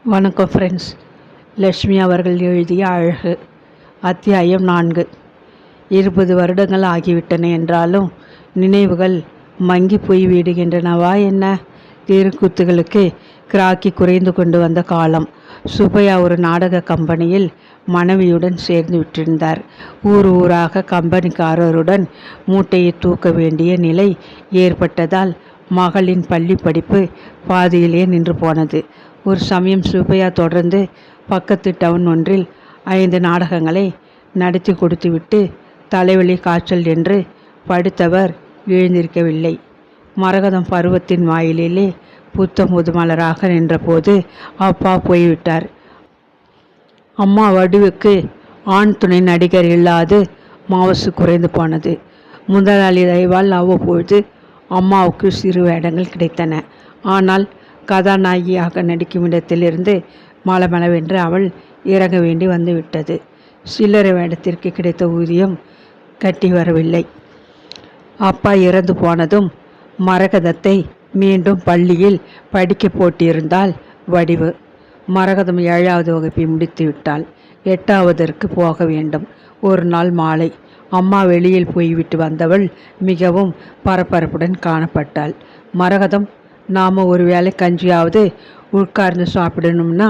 வணக்கம் ஃப்ரெண்ட்ஸ். லக்ஷ்மி அவர்கள் எழுதிய அழகு. அத்தியாயம் 4. 20 வருடங்கள் ஆகிவிட்டன என்றாலும் நினைவுகள் மங்கி போய் விடுகின்றனவா என்ன? தெருக்கூத்துகளுக்கு கிராக்கி குறைந்து கொண்டு வந்த காலம். சுப்பையா ஒரு நாடக கம்பெனியில் மனைவியுடன் சேர்ந்து விட்டிருந்தார். ஊர் ஊராக கம்பெனிக்காரருடன் மூட்டையை தூக்க வேண்டிய நிலை ஏற்பட்டதால் மகளின் பள்ளி படிப்பு பாதியிலே நின்று போனது. ஒரு சமயம் சுப்பையா தொடர்ந்து பக்கத்து டவுன் ஒன்றில் 5 நாடகங்களை நடத்தி கொடுத்துவிட்டு தலைவலி காய்ச்சல் என்று படுத்தவர் எழுந்திருக்கவில்லை. மரகதம் பருவத்தின் வாயிலே புத்த முதுமலராக நின்றபோது அப்பா போய்விட்டார். அம்மா வடிவுக்கு ஆண் துணை நடிகர் இல்லாது மாவசு குறைந்து போனது. முதலாளி தயவால் அவ்வப்பொழுது அம்மாவுக்கு சிறு வேடங்கள் கிடைத்தன. ஆனால் கதாநாயகியாக நடிக்கும் இடத்திலிருந்து மலமளவென்று அவள் இறங்க வேண்டி வந்துவிட்டது. சில்லறை வேடத்திற்கு கிடைத்த ஊதியம் கட்டி வரவில்லை. அப்பா இறந்து போனதும் மரகதத்தை மீண்டும் பள்ளியில் படிக்க போட்டிருந்தால் வடிவு. மரகதம் 7வது வகுப்பை முடித்து விட்டாள். 8வதற்கு போக வேண்டும். ஒரு நாள் மாலை அம்மா வெளியில் போய்விட்டு வந்தவள் மிகவும் பரபரப்புடன் காணப்பட்டாள். மரகதம், நாம் ஒரு வேளை கஞ்சியாவது உட்கார்ந்து சாப்பிடணும்னா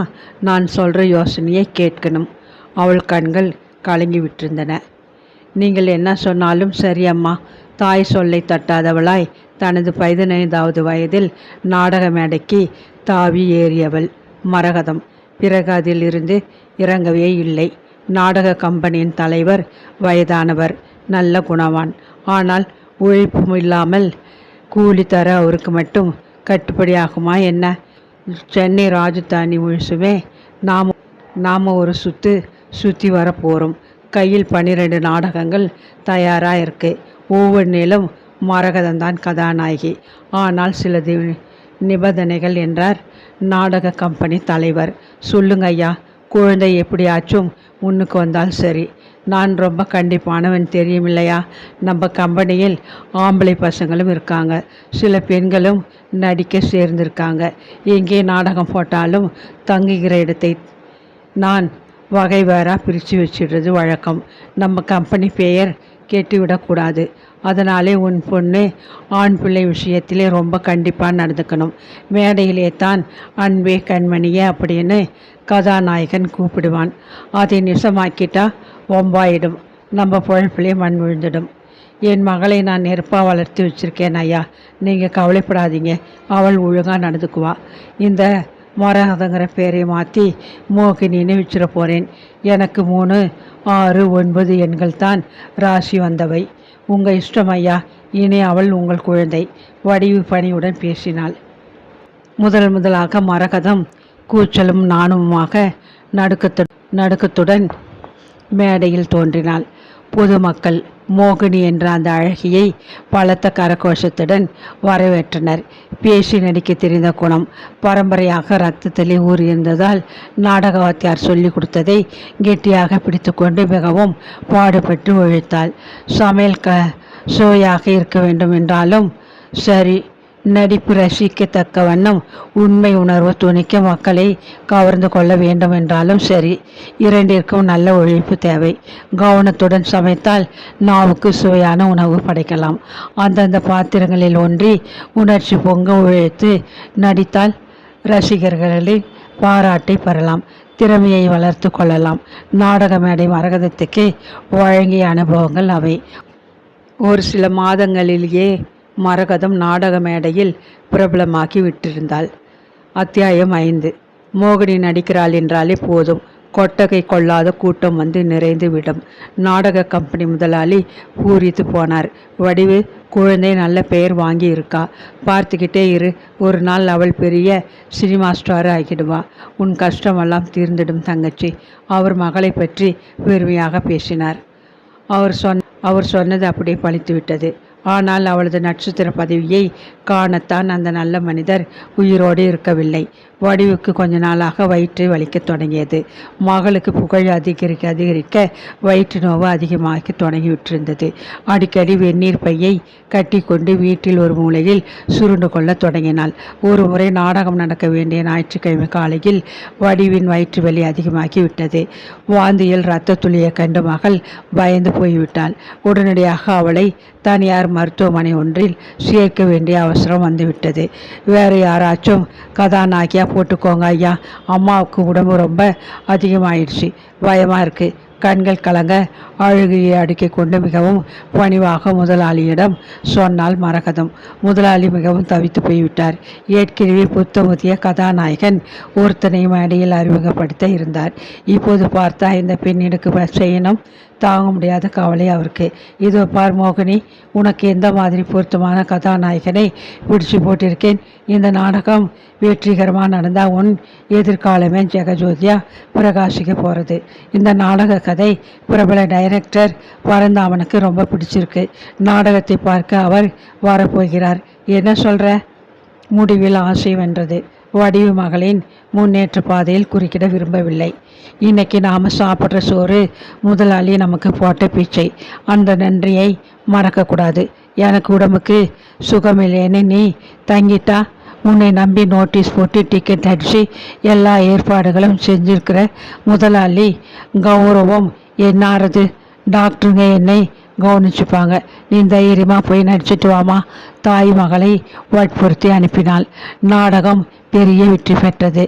நான் சொல்கிற யோசனையை கேட்கணும். அவள் கண்கள் கலங்கி விட்டிருந்தன. நீங்கள் என்ன சொன்னாலும் சரி அம்மா. தாய் சொல்லை தட்டாதவளாய் தனது 15வது வயதில் நாடக மேடைக்கு தாவி ஏறியவள் மரகதம். பிறகு அதிலிருந்து இறங்கவே இல்லை. நாடக கம்பெனியின் தலைவர் வயதானவர், நல்ல குணவான். ஆனால் உழைப்பும் இல்லாமல் கூலி தர அவருக்கு மட்டும் கட்டுப்படியாகுமா என்ன? சென்னை ராஜதானி முழுசுமே நாம் ஒரு சுற்றி வர போகிறோம். கையில் 12 நாடகங்கள் தயாராக இருக்கு. ஒவ்வொன்றிலும் மரகதம்தான் கதாநாயகி. ஆனால் சில நிபந்தனைகள் என்றார் நாடக கம்பெனி தலைவர். சொல்லுங்க ஐயா, குழந்தை எப்படியாச்சும் முன்னுக்கு வந்தால் சரி. நான் ரொம்ப கண்டிப்பானவன் தெரியுமில்லையா? நம்ம கம்பெனியில் ஆம்பளை பசங்களும் இருக்காங்க, சில பெண்களும் நடிக்க சேர்ந்திருக்காங்க. எங்கே நாடகம் போட்டாலும் தங்குகிற இடத்தை நான் வகை வேறாக பிரித்து வச்சிடுறது வழக்கம். நம்ம கம்பெனி பெயர் கெட்டுவிடக்கூடாது. அதனாலே உன் பொண்ணு ஆண் பிள்ளை விஷயத்திலே ரொம்ப கண்டிப்பாக நடந்துக்கணும். மேடையிலே தான் அன்பே கண்மணியே அப்படின்னு கதாநாயகன் கூப்பிடுவான். அதை நிசமாக்கிட்டா ஒம்பாயிடும். நம்ம பொழப்பிலே மண் விழுந்துடும். என் மகளை நான் நெருப்பாக வளர்த்து வச்சுருக்கேன் ஐயா, நீங்கள் கவலைப்படாதீங்க. அவள் ஒழுங்காக நடந்துக்குவா. இந்த மரகதங்கிற பேரை மாற்றி மோகினின்னு வச்சிட போகிறேன். எனக்கு 3, 6, 9 எண்கள் தான் ராசி வந்தவை. உங்கள் இஷ்டம் ஐயா. இனி அவள் உங்கள் குழந்தை. வடிவு பணியுடன் பேசினாள். முதலாக மரகதம் கூச்சலும் நாணமுமாக நடுக்கத்துடன் மேடையில் தோன்றினாள். பொதுமக்கள் மோகினி என்ற அந்த அழகியை பலத்த கரகோஷத்துடன் வரவேற்றனர். பேசி நடிக்க தெரிந்த குணம் பரம்பரையாக இரத்தத்திலே ஊறியிருந்ததால் நாடகவாத்தியார் சொல்லி கொடுத்ததை கெட்டியாக பிடித்து கொண்டு மிகவும் பாடுபட்டு உழைத்தாள். சமையல் சுவையாக இருக்க வேண்டும் என்றாலும் சரி, நடிப்பு ரசிக்கத்தக்க வண்ணம் உண்மை உணர்வு துணிக்க மக்களை கவர்ந்து கொள்ள வேண்டும் என்றாலும் சரி, இரண்டிற்கும் நல்ல உழைப்பு தேவை. கவனத்துடன் சமைத்தால் நாவுக்கு சுவையான உணவு படைக்கலாம். அந்தந்த பாத்திரங்களில் ஒன்றி உணர்ச்சி பொங்க உழைத்து நடித்தால் ரசிகர்களின் பாராட்டை பெறலாம், திறமையை வளர்த்து கொள்ளலாம். நாடக மேடை மரகதத்துக்கு வழங்கிய அனுபவங்கள் அவை. ஒரு சில மாதங்களிலேயே மரகதம் நாடக மேடையில் பிரபலமாக்கி விட்டிருந்தாள். அத்தியாயம் 5. மோகினி நடிக்கிறாள் என்றாலே போதும், கொட்டகை கொள்ளாத கூட்டம் வந்து நிறைந்து விடும். நாடக கம்பெனி முதலாளி பூரித்து போனார். வடிவு குழந்தை நல்ல பெயர் வாங்கி இருக்கா, பார்த்துக்கிட்டே இரு. ஒரு நாள் அவள் பெரிய சினிமா ஸ்டார் ஆகிடுவா. உன் கஷ்டமெல்லாம் தீர்ந்திடும் தங்கச்சி. அவர் மகளை பற்றி பெருமையாக பேசினார். அவர் சொன்னது அப்படியே பழித்து விட்டது. ஆனால் அவளது நட்சத்திர பதவியை காணத்தான் அந்த நல்ல மனிதர் உயிரோடு இருக்கவில்லை. வடிவுக்கு கொஞ்ச நாளாக வயிற்று வலிக்க தொடங்கியது. மகளுக்கு புகழ் அதிகரிக்க வயிற்று நோவு அதிகமாக தொடங்கிவிட்டிருந்தது. அடிக்கடி வெந்நீர் பையை கட்டி கொண்டு வீட்டில் ஒரு மூலையில் சுருண்டு கொள்ள தொடங்கினாள். ஒரு முறை நாடகம் நடக்க வேண்டிய ஞாயிற்றுக்கிழமை காலையில் வடிவின் வயிற்று வலி அதிகமாகிவிட்டது. வாந்தியில் இரத்த துளியை கண்டு மகள் பயந்து போய்விட்டாள். உடனடியாக அவளை தனியார் மருத்துவமனை ஒன்றில் சேர்க்க வேண்டிய அவசரம் வந்துவிட்டது. வேறு யாராச்சும் கதாநாயகியா போட்டுக்கோங்க ஐயா, அம்மாவுக்கு உடம்பு ரொம்ப அதிகமாயிடுச்சு, பயமாக இருக்குது. கண்கள் கலங்க அழுகையை அடுக்கிக் கொண்டு மிகவும் பணிவாக முதலாளியிடம் சொன்னால் மரகதம். முதலாளி மிகவும் தவித்து போய்விட்டார். ஏற்கனவே புத்தமுதிய கதாநாயகன் ஒருத்தனை மேடையில் அறிமுகப்படுத்த இருந்தார். இப்போது பார்த்தா இந்த பெண்ணிற்கு செய்யணும் தாங்க முடியாத கவலை அவருக்கு. இதோ பார் மோகினி, உனக்கு எந்த மாதிரி பொருத்தமான கதாநாயகனை பிடிச்சு போட்டிருக்கேன். இந்த நாடகம் வெற்றிகரமாக நடந்தால் உன் எதிர்காலமே ஜெகஜோதியாக பிரகாசிக்க போகிறது. இந்த நாடக கதை பிரபல டைரக்டர் பரந்தாமனுக்கு ரொம்ப பிடிச்சிருக்கு. நாடகத்தை பார்க்க அவர் வரப்போகிறார். என்ன சொல்கிற? முடிவில் ஆசை வென்றது. வடிவு மகளின் முன்னேற்ற பாதையில் குறுக்கிட விரும்பவில்லை. இன்னைக்கு நாம் சாப்பிட்ற சோறு முதலாளி நமக்கு போட்ட பிச்சை. அந்த நன்றியை மறக்கக்கூடாது. எனக்கு உடம்புக்கு சுகமில்லைன்னு நீ தங்கிட்டா உன்னை நம்பி நோட்டீஸ் போட்டு டிக்கெட் அடித்து எல்லா ஏற்பாடுகளும் செஞ்சிருக்கிற முதலாளி கௌரவம் என்னாறது? டாக்டருங்க என்னை கவனிச்சுப்பாங்க. நீ தைரியமாக போய் நடிச்சிட்டு வாமா. தாய் மகளை வற்புறுத்தி அனுப்பினாள். நாடகம் பெரிய வெற்றி பெற்றது.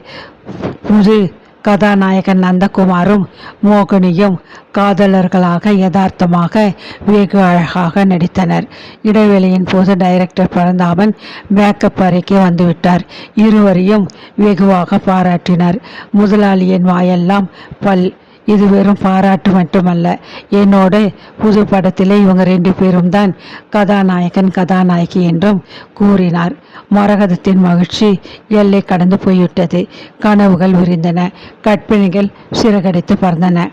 புது கதாநாயகன் நந்தகுமாரும் மோகினியும் காதலர்களாக யதார்த்தமாக வெகு அழகாக நடித்தனர். இடைவேளையின் போது டைரக்டர் பரந்தாமன் மேக்கப் அறைக்கு வந்துவிட்டார். இருவரையும் வெகுவாக பாராட்டினார். முதலாளியின் வாயெல்லாம் பல். இது வெறும் பாராட்டு மட்டுமல்ல, என்னோடு புது படத்திலே இவங்க 2 பேரும் தான் கதாநாயகி என்றும் கூறினார். மரகதத்தின் மகிழ்ச்சி எல்லை கடந்து போய்விட்டது. கனவுகள் விரிந்தன, கற்பனைகள் சிறகடித்து பறந்தன.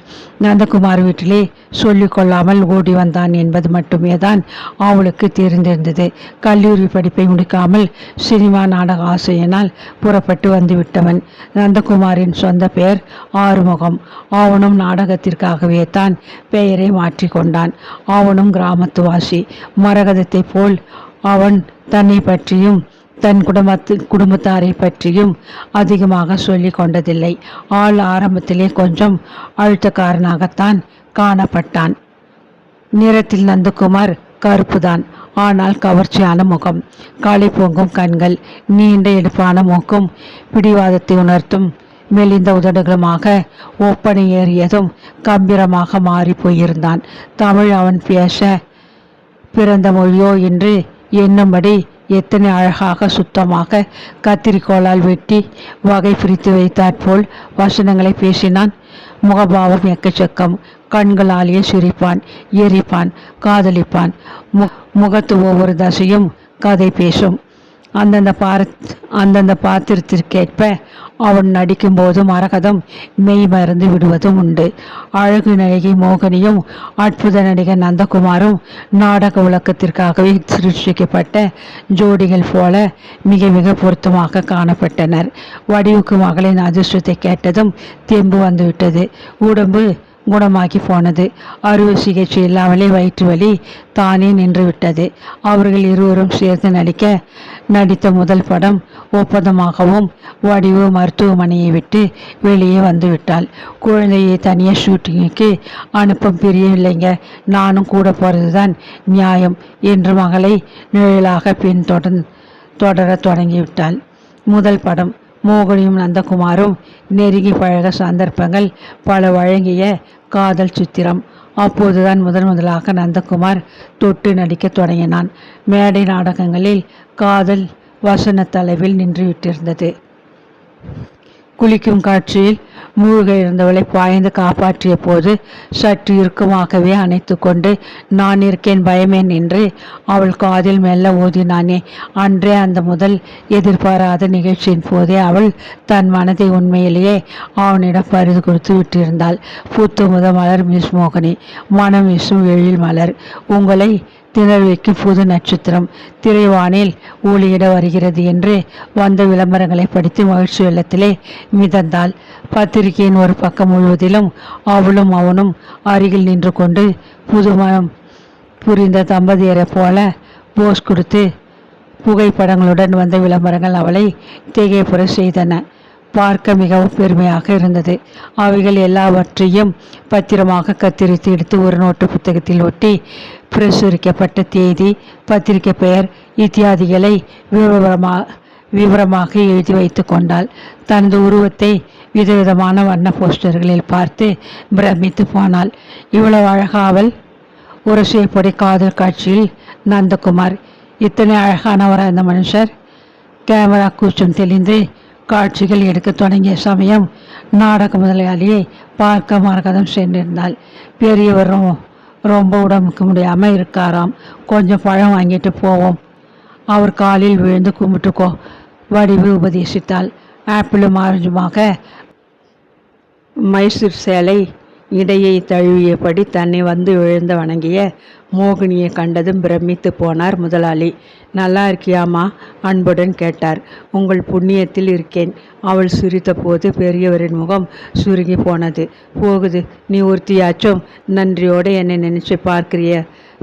நந்தகுமார் வீட்டிலே சொல்லிக்கொள்ளாமல் ஓடி வந்தான் என்பது மட்டுமே தான் அவளுக்கு தெரிந்திருந்தது. கல்லூரி படிப்பை முடிக்காமல் சினிமா நாடக ஆசையினால் புறப்பட்டு வந்துவிட்டவன். நந்தகுமாரின் சொந்த பெயர் ஆறுமுகம். அவனும் நாடகத்திற்காகவே தான் பெயரை மாற்றிக்கொண்டான். அவனும் கிராமத்துவாசி. மரகதத்தை போல் அவன் தன்னை பற்றியும் தன் குடும்பத்தாரை பற்றியும் அதிகமாக சொல்லி கொண்டதில்லை. ஆள் ஆரம்பத்திலே கொஞ்சம் அழுத்தக்காரனாகத்தான் காணப்பட்டான். நிறத்தில் நந்தகுமார் கருப்புதான். ஆனால் கவர்ச்சியான முகம், காலை பொங்கும் கண்கள், நீண்ட எடுப்பான மூக்கும், பிடிவாதத்தை உணர்த்தும் மெலிந்த உதடுகளுமாக ஒப்பனை ஏறியதும் கம்பீரமாக மாறி போயிருந்தான். தமிழ் அவன் பேச பிறந்த மொழியோ என்று எண்ணும்படி எத்தனை அழகாக சுத்தமாக கத்திரிக்கோளால் வெட்டி வகை பிரித்து வைத்தாற்போல் வசனங்களை பேசினான். முகபாவம் எக்கச்சக்கம். கண்களாலேயே சிரிப்பான், எரிப்பான், காதலிப்பான். முகத்து ஒவ்வொரு தசையும் கதை பேசும். அந்தந்த பாத்திரத்திற்கேற்ப அவன் நடிக்கும்போது மரகதம் மெய் மறந்து விடுவதும் உண்டு. அழகு நடிகை மோகினியும் அற்புத நடிகர் நந்தகுமாரும் நாடக உலகத்திற்காகவே சிருஷ்டிக்கப்பட்ட ஜோடிகள் போல மிக மிக பொருத்தமாக காணப்பட்டனர். வடிவுக்கு மகளின் அதிர்ஷ்டத்தை கேட்டதும் தெம்பு வந்துவிட்டது. உடம்பு குணமாகி போனது. அறுவை சிகிச்சை இல்லாமலே வயிற்று வலி தானே நின்று விட்டது. அவர்கள் இருவரும் சேர்ந்து நடித்த முதல் படம் ஒப்பந்தமாகவும் வடிவு மருத்துவமனையை விட்டு வெளியே வந்து விட்டாள். குழந்தையை தனியாக ஷூட்டிங்குக்கு அனுப்ப பிரியவில்லைங்க, நானும் கூட போகிறது தான் நியாயம் என்று மகளை நிழலாக தொடர தொடங்கிவிட்டாள். முதல் படம். மோகினியும் நந்தகுமாரும் நெருங்கி பழக சந்தர்ப்பங்கள் பல வழங்கிய காதல் சித்திரம். அப்போதுதான் முதலாக நந்தகுமார் தொட்டு நடிக்க தொடங்கினான். மேடை நாடகங்களில் காதல் வசன தலைவில் நின்றுவிட்டிருந்தது. குளிக்கும் காட்சியில் மூழ்க இருந்தவளை பாய்ந்து காப்பாற்றிய போது சற்று இறுக்கமாகவே அணைத்து கொண்டு நான் இருக்கேன் பயமேன் என்று அவள் காதில் மெல்ல ஓதினானே. அன்றே அந்த முதல் எதிர்பாராத நிகழ்ச்சியின் போதே அவள் தன் மனதை உண்மையிலேயே அவனிடம் பரிது கொடுத்து விட்டிருந்தாள். புத்து முத மலர் மிஸ் மோகினி, மனம் வீசும் எழில் மலர், உங்களை திணர்விக்கு புது நட்சத்திரம் திரைவானில் ஒளியிட வருகிறது என்று வந்த விளம்பரங்களை படித்து மகிழ்ச்சி வெள்ளத்திலே மிதந்தாள். பத்திரிகையின் ஒரு பக்கம் முழுவதிலும் அவளும் அவனும் அருகில் நின்று கொண்டு புதுமணம் புரிந்த தம்பதியரை போல போஸ் கொடுத்து புகைப்படங்களுடன் வந்த விளம்பரங்கள் அவளை திகைப்புற செய்தன. பார்க்க மிகவும் பெருமையாக இருந்தது. அவைகள் எல்லாவற்றையும் பத்திரமாக கத்தரித்து எடுத்து ஒரு நோட்டு புத்தகத்தில் ஒட்டி பிரசுரிக்கப்பட்ட தேதி, பத்திரிகை பெயர் இத்தியாதிகளை விவரமாக எழுதி வைத்து கொண்டாள். தனது உருவத்தை விதவிதமான வண்ண போஸ்டர்களில் பார்த்து பிரமித்து போனாள். இவ்வளவு அழகா அவள்! ஒரு சேப்பொடி காதல் காட்சியில் நந்தகுமார். இத்தனை அழகானவர் அந்த மனுஷர். கேமரா கூச்சம் தெளிந்து காட்சிகள் எடுக்க தொடங்கிய சமயம் நாடக முதலாளியை பார்க்க மரகதம் சென்றிருந்தாள். பெரியவர் ரொம்ப உடம்புக்கு முடியாமல் இருக்காராம், கொஞ்சம் பழம் வாங்கிட்டு போவோம், அவர் காலில் விழுந்து கும்பிட்டுக்கோ வடிவு உபதேசித்தாள். ஆப்பிளும் ஆரஞ்சுமாக மைசூர் சேலை இடையை தழுவியபடி தன்னை வந்து விழுந்து வணங்கிய மோகினியை கண்டதும் பிரமித்து போனார் முதலாளி. நல்லா இருக்கியாமா? அன்புடன் கேட்டார். உங்கள் புண்ணியத்தில் இருக்கேன். அவள் சிரித்த போது பெரியவரின் முகம் சுருங்கி போனது. போகுது, நீ ஒருத்தியாச்சும் நன்றியோடு என்னை நினைச்சு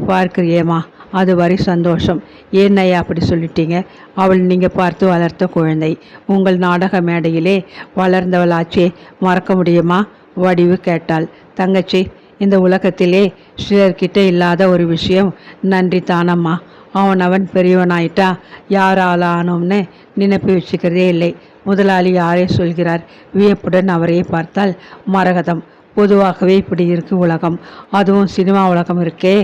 பார்க்கிறியேம்மா, அது வரை சந்தோஷம். ஏன் ஐயா அப்படி சொல்லிட்டீங்க? அவள் நீங்கள் பார்த்து வளர்த்த குழந்தை, உங்கள் நாடக மேடையிலே வளர்ந்தவளாச்சே, மறக்க முடியுமா? வடிவு கேட்டாள். தங்கச்சி, இந்த உலகத்திலே சிலர்கிட்ட இல்லாத ஒரு விஷயம் நன்றி தானம்மா. அவன் பெரியவனாயிட்டா யாராலானோம்னு நினைப்பு வச்சுக்கிறதே இல்லை. முதலாளி யாரே சொல்கிறார்? வியப்புடன் அவரையே பார்த்தால் மரகதம். பொதுவாகவே இப்படி இருக்கு உலகம், அதுவும் சினிமா உலகம் இருக்கே,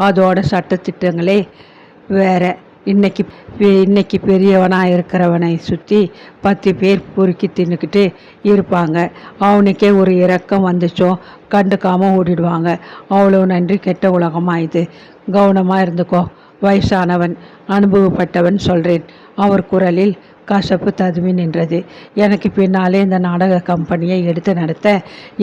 அதோட சட்டத்திட்டங்களே வேற. இன்னைக்கு பெரியவனாக இருக்கிறவனை சுற்றி 10 பேர் பொறுக்கி தின்னுக்கிட்டு இருப்பாங்க. அவனுக்கே ஒரு இரக்கம் வந்துச்சோ கண்டுக்காமல் ஓடிடுவாங்க. அவ்வளோ நன்றி கெட்ட உலகமாக இது. கவனமாக இருந்துக்கோ. வயசானவன், அனுபவப்பட்டவன் சொல்கிறேன். அவர் குரலில் கசப்பு ததுமி நின்றது. எனக்கு பின்னாலே இந்த நாடக கம்பெனியை எடுத்து நடத்த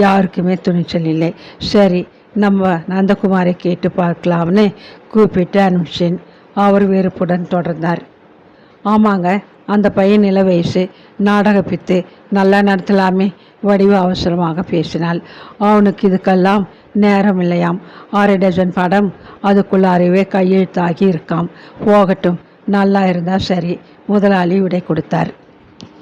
யாருக்குமே துணிச்சல் இல்லை. சரி, நம்ம நந்தகுமாரை கேட்டு பார்க்கலாம்னு கூப்பிட்டு அனுப்பிச்சேன். அவர் வெறுப்புடன் தொடர்ந்தார். ஆமாங்க, அந்த பையன் இள வயசு, நாடக பித்து, நல்லா நடத்தலாமே. வடிவு அவசரமாக பேசினாள். அவனுக்கு இதுக்கெல்லாம் நேரம் இல்லையாம். 6 டஜன் படம் அதுக்குள்ளாரவே கையெழுத்தாகி இருக்காம். போகட்டும், நல்லா இருந்தால் சரி. முதலாளி விடை கொடுத்தார்.